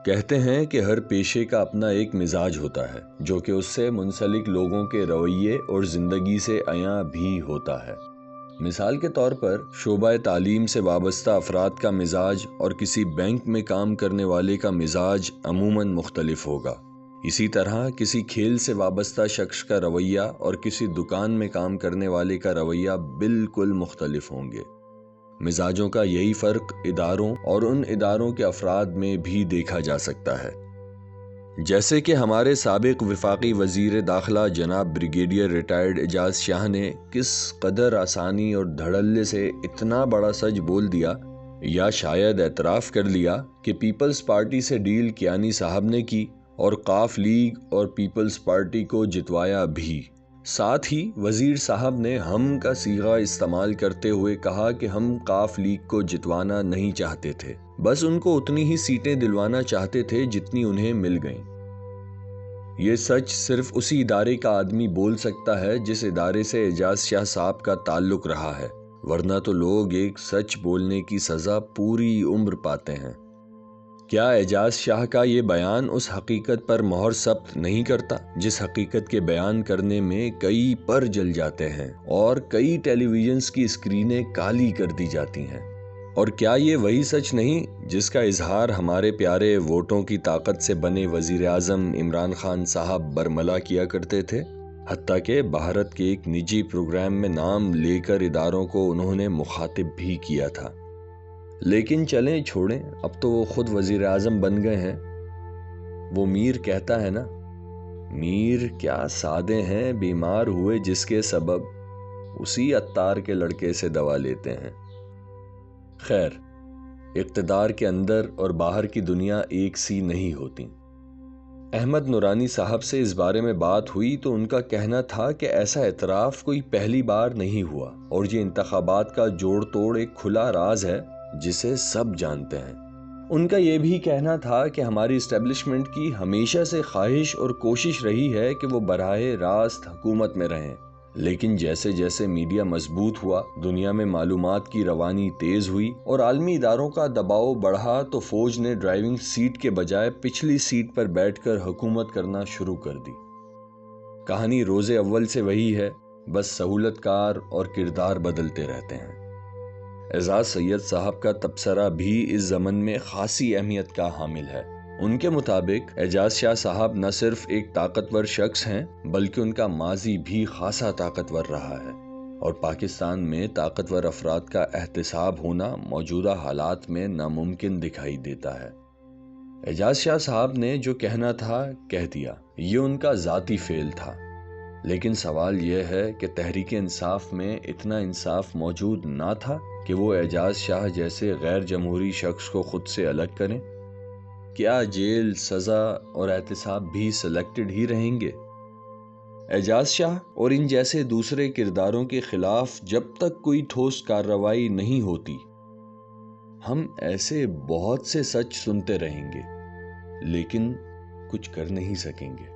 کہتے ہیں کہ ہر پیشے کا اپنا ایک مزاج ہوتا ہے جو کہ اس سے منسلک لوگوں کے رویے اور زندگی سے عیاں بھی ہوتا ہے۔ مثال کے طور پر شعبہ تعلیم سے وابستہ افراد کا مزاج اور کسی بینک میں کام کرنے والے کا مزاج عموماً مختلف ہوگا۔ اسی طرح کسی کھیل سے وابستہ شخص کا رویہ اور کسی دکان میں کام کرنے والے کا رویہ بالکل مختلف ہوں گے۔ مزاجوں کا یہی فرق اداروں اور ان اداروں کے افراد میں بھی دیکھا جا سکتا ہے۔ جیسے کہ ہمارے سابق وفاقی وزیر داخلہ جناب بریگیڈیئر ریٹائرڈ اعجاز شاہ نے کس قدر آسانی اور دھڑلے سے اتنا بڑا سچ بول دیا یا شاید اعتراف کر لیا کہ پیپلز پارٹی سے ڈیل کیانی صاحب نے کی اور قاف لیگ اور پیپلز پارٹی کو جتوایا بھی۔ ساتھ ہی وزیر صاحب نے ہم کا صیغہ استعمال کرتے ہوئے کہا کہ ہم قاف لیگ کو جتوانا نہیں چاہتے تھے، بس ان کو اتنی ہی سیٹیں دلوانا چاہتے تھے جتنی انہیں مل گئیں۔ یہ سچ صرف اسی ادارے کا آدمی بول سکتا ہے جس ادارے سے اعجاز شاہ صاحب کا تعلق رہا ہے، ورنہ تو لوگ ایک سچ بولنے کی سزا پوری عمر پاتے ہیں۔ کیا اعجاز شاہ کا یہ بیان اس حقیقت پر مہر ثبت نہیں کرتا جس حقیقت کے بیان کرنے میں کئی پر جل جاتے ہیں اور کئی ٹیلی ویژنز کی اسکرینیں کالی کر دی جاتی ہیں؟ اور کیا یہ وہی سچ نہیں جس کا اظہار ہمارے پیارے ووٹوں کی طاقت سے بنے وزیر اعظم عمران خان صاحب برملا کیا کرتے تھے؟ حتیٰ کہ بھارت کے ایک نجی پروگرام میں نام لے کر اداروں کو انہوں نے مخاطب بھی کیا تھا۔ لیکن چلیں چھوڑیں، اب تو وہ خود وزیر اعظم بن گئے ہیں۔ وہ میر کہتا ہے نا، میر کیا سادے ہیں، بیمار ہوئے جس کے سبب اسی عطار کے لڑکے سے دوا لیتے ہیں۔ خیر، اقتدار کے اندر اور باہر کی دنیا ایک سی نہیں ہوتی۔ احمد نورانی صاحب سے اس بارے میں بات ہوئی تو ان کا کہنا تھا کہ ایسا اعتراف کوئی پہلی بار نہیں ہوا اور یہ انتخابات کا جوڑ توڑ ایک کھلا راز ہے جسے سب جانتے ہیں۔ ان کا یہ بھی کہنا تھا کہ ہماری اسٹیبلشمنٹ کی ہمیشہ سے خواہش اور کوشش رہی ہے کہ وہ براہ راست حکومت میں رہیں، لیکن جیسے جیسے میڈیا مضبوط ہوا، دنیا میں معلومات کی روانی تیز ہوئی اور عالمی اداروں کا دباؤ بڑھا تو فوج نے ڈرائیونگ سیٹ کے بجائے پچھلی سیٹ پر بیٹھ کر حکومت کرنا شروع کر دی۔ کہانی روز اول سے وہی ہے، بس سہولت کار اور کردار بدلتے رہتے ہیں۔ اعجاز سید صاحب کا تبصرہ بھی اس ضمن میں خاصی اہمیت کا حامل ہے۔ ان کے مطابق اعجاز شاہ صاحب نہ صرف ایک طاقتور شخص ہیں بلکہ ان کا ماضی بھی خاصا طاقتور رہا ہے، اور پاکستان میں طاقتور افراد کا احتساب ہونا موجودہ حالات میں ناممکن دکھائی دیتا ہے۔ اعجاز شاہ صاحب نے جو کہنا تھا کہہ دیا، یہ ان کا ذاتی فعل تھا، لیکن سوال یہ ہے کہ تحریک انصاف میں اتنا انصاف موجود نہ تھا کہ وہ اعجاز شاہ جیسے غیر جمہوری شخص کو خود سے الگ کریں؟ کیا جیل، سزا اور احتساب بھی سلیکٹڈ ہی رہیں گے؟ اعجاز شاہ اور ان جیسے دوسرے کرداروں کے خلاف جب تک کوئی ٹھوس کارروائی نہیں ہوتی، ہم ایسے بہت سے سچ سنتے رہیں گے لیکن کچھ کر نہیں سکیں گے۔